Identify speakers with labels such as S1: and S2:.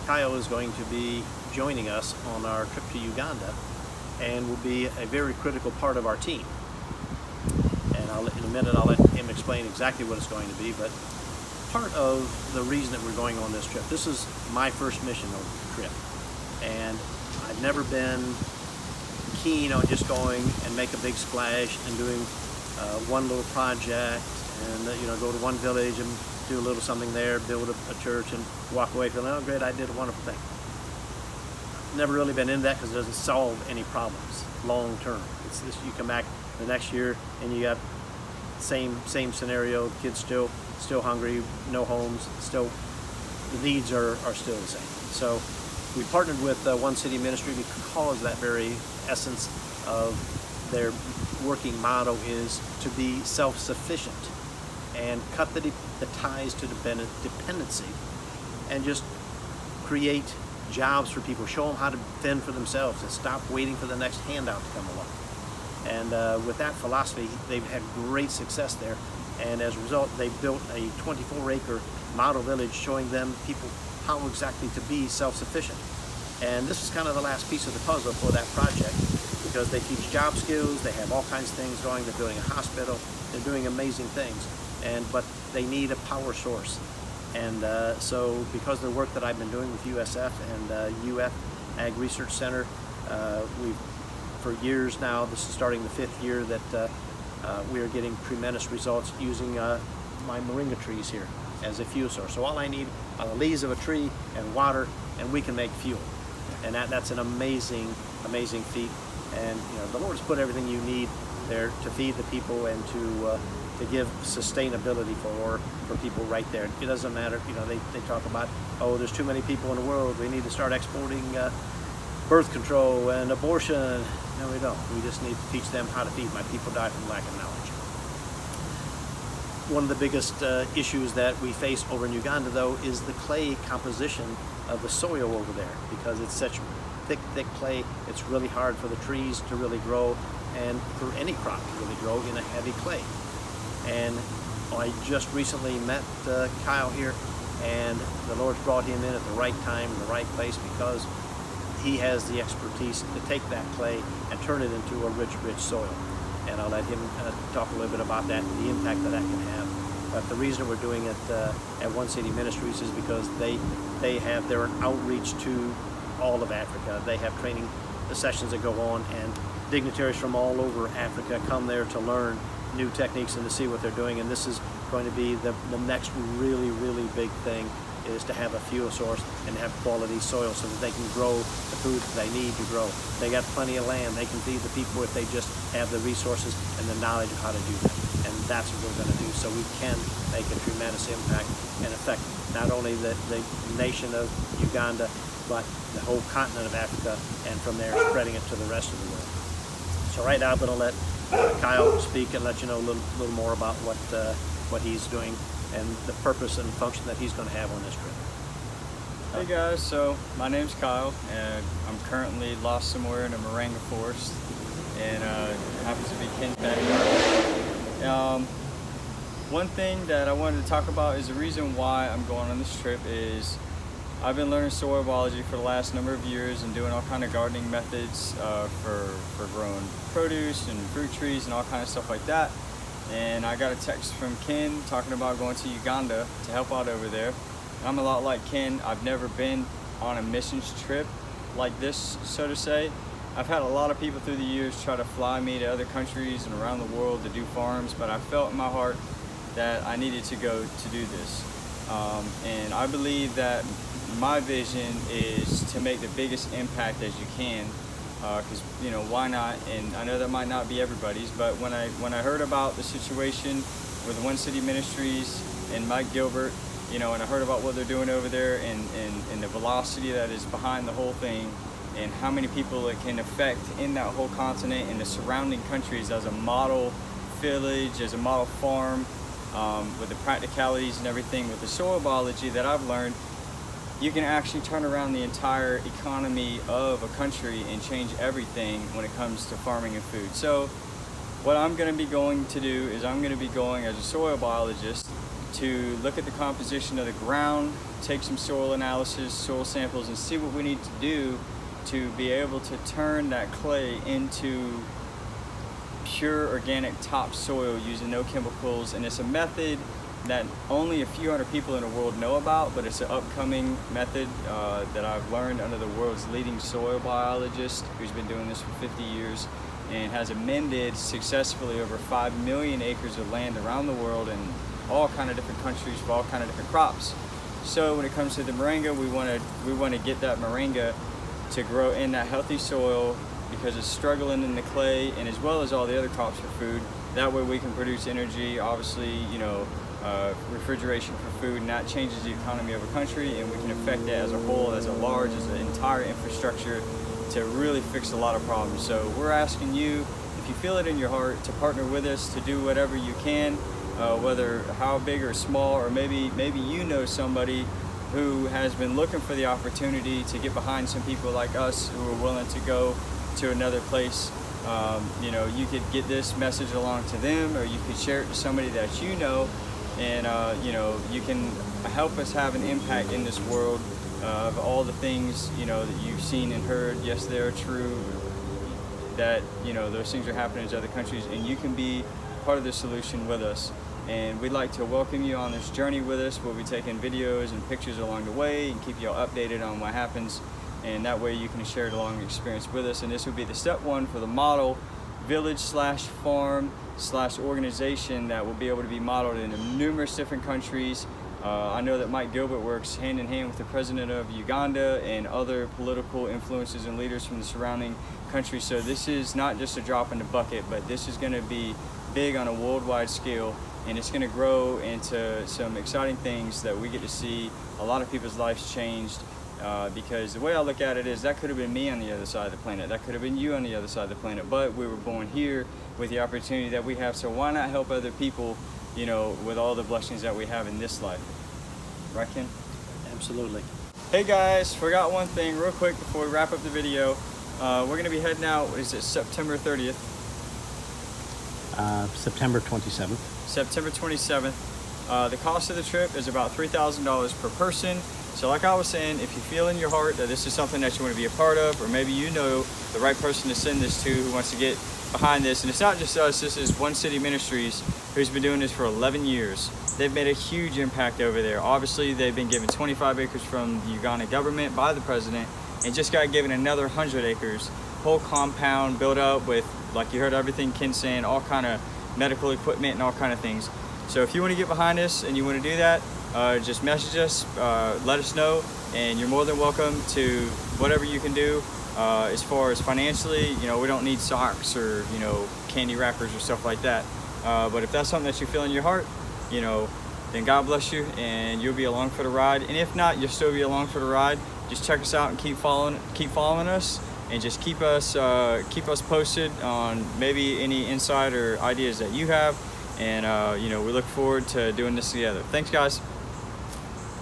S1: Kyle is going to be joining us on our trip to Uganda and will be a very critical part of our team. And in a minute I'll let him explain exactly what it's going to be, but part of the reason that we're going on this trip, this is my first mission on the trip, and I've never been keen on just going and make a big splash and doing one little project and go to one village and do a little something there, build a church and walk away feeling, oh great, I did a wonderful thing. Never really been into that because it doesn't solve any problems long term. It's this, you come back the next year and you got same scenario, kids still hungry, no homes, still the needs are still the same. So we partnered with One City Ministry because that very essence of their working motto is to be self-sufficient and cut the ties to dependency and just create jobs for people, show them how to fend for themselves and stop waiting for the next handout to come along. And with that philosophy, they've had great success there. And as a result, they built a 24-acre model village showing them people how exactly to be self-sufficient. And this is kind of the last piece of the puzzle for that project, because they teach job skills, they have all kinds of things going, they're building a hospital, they're doing amazing things, but they need a power source. And so because of the work that I've been doing with USF and UF Ag Research Center, for years now, this is starting the 5th year that we are getting tremendous results using my moringa trees here as a fuel source. So all I need are the leaves of a tree and water, and we can make fuel. And that's an amazing feat. And the Lord has put everything you need there to feed the people and to give sustainability for people right there. It doesn't matter, they talk about, oh, there's too many people in the world, we need to start exporting birth control and abortion. No, we don't. We just need to teach them how to feed. My people die from lack of knowledge. One of the biggest issues that we face over in Uganda, though, is the clay composition of the soil over there, because it's such thick clay. It's really hard for the trees to really grow and for any crop to really grow in a heavy clay. And I just recently met Kyle here, and the Lord's brought him in at the right time in the right place, because he has the expertise to take that clay and turn it into a rich soil. And I'll let him talk a little bit about that and the impact that can have. But the reason we're doing it at One City Ministries is because they're an outreach to all of Africa. They have training sessions that go on, and dignitaries from all over Africa come there to learn new techniques and to see what they're doing. And this is going to be the next really big thing, is to have a fuel source and have quality soil so that they can grow the food they need to grow. They got plenty of land. They can feed the people if they just have the resources and the knowledge of how to do that. And that's what we're going to do. So we can make a tremendous impact and affect not only the nation of Uganda, but the whole continent of Africa, and from there spreading it to the rest of the world. So right now I'm going to let Kyle speak and let you know a little more about what he's doing and the purpose and function that he's going to have on this trip.
S2: Hey guys, so my name's Kyle, and I'm currently lost somewhere in a moringa forest, and it happens to be Ken's backyard. One thing that I wanted to talk about is the reason why I'm going on this trip is I've been learning soil biology for the last number of years and doing all kind of gardening methods for growing produce and fruit trees and all kind of stuff like that. And I got a text from Ken talking about going to Uganda to help out over there. I'm a lot like Ken. I've never been on a missions trip like this, so to say. I've had a lot of people through the years try to fly me to other countries and around the world to do farms, but I felt in my heart that I needed to go to do this. And I believe that my vision is to make the biggest impact as you can, because why not? And I know that might not be everybody's, but when I heard about the situation with One City Ministries and Mike Gilbert, and I heard about what they're doing over there, and the velocity that is behind the whole thing, and how many people it can affect in that whole continent and the surrounding countries as a model village, as a model farm, with the practicalities and everything with the soil biology that I've learned, you can actually turn around the entire economy of a country and change everything when it comes to farming and food. So what I'm going to be going to do is I'm going to be going as a soil biologist to look at the composition of the ground, take some soil analysis, soil samples, and see what we need to do to be able to turn that clay into pure organic topsoil using no chemicals. And it's a method that only a few hundred people in the world know about, but it's an upcoming method that I've learned under the world's leading soil biologist, who's been doing this for 50 years and has amended successfully over 5 million acres of land around the world in all kind of different countries for all kind of different crops. So when it comes to the moringa, we want to get that moringa to grow in that healthy soil, because it's struggling in the clay, and as well as all the other crops for food. That way we can produce energy, obviously, you know, refrigeration for food, and that changes the economy of a country, and we can affect it as a whole, as a large, as an entire infrastructure to really fix a lot of problems. So we're asking you, if you feel it in your heart, to partner with us to do whatever you can, whether how big or small, or maybe you know somebody who has been looking for the opportunity to get behind some people like us who are willing to go to another place. You know, you could get this message along to them, or you could share it to somebody that you know, and you know, you can help us have an impact in this world of all the things, you know, that you've seen and heard. Yes, they're true, that, you know, those things are happening in other countries, and you can be part of the solution with us. And we'd like to welcome you on this journey with us. We'll be taking videos and pictures along the way and keep you all updated on what happens, and that way you can share it along the experience with us. And this would be the step one for the model village slash farm slash organization that will be able to be modeled in numerous different countries. I know that Mike Gilbert works hand in hand with the president of Uganda and other political influences and leaders from the surrounding countries. So this is not just a drop in the bucket, but this is going to be big on a worldwide scale, and it's going to grow into some exciting things that we get to see a lot of people's lives changed. Because the way I look at it is, that could have been me on the other side of the planet, that could have been you on the other side of the planet, but we were born here with the opportunity that we have, so why not help other people, you know, with all the blessings that we have in this life. Right, Ken?
S1: Absolutely.
S2: Hey guys, forgot one thing real quick before we wrap up the video. We're going to be heading out, what is it, September 30th?
S1: September 27th.
S2: September 27th. The cost of the trip is about $3,000 per person. So like I was saying, if you feel in your heart that this is something that you want to be a part of, or maybe you know the right person to send this to who wants to get behind this, and it's not just us, this is One City Ministries, who's been doing this for 11 years. They've made a huge impact over there. Obviously, they've been given 25 acres from the Uganda government by the president, and just got given another 100 acres. Whole compound built up with, like you heard everything Ken saying, all kind of medical equipment and all kind of things. So if you want to get behind this and you want to do that, just message us, let us know, and you're more than welcome to whatever you can do. As far as financially, you know, we don't need socks or, you know, candy wrappers or stuff like that. But if that's something that you feel in your heart, you know, then God bless you, and you'll be along for the ride. And if not, you'll still be along for the ride. Just check us out and keep following us, and just keep us posted on maybe any insight or ideas that you have. And you know, we look forward to doing this together. Thanks, guys.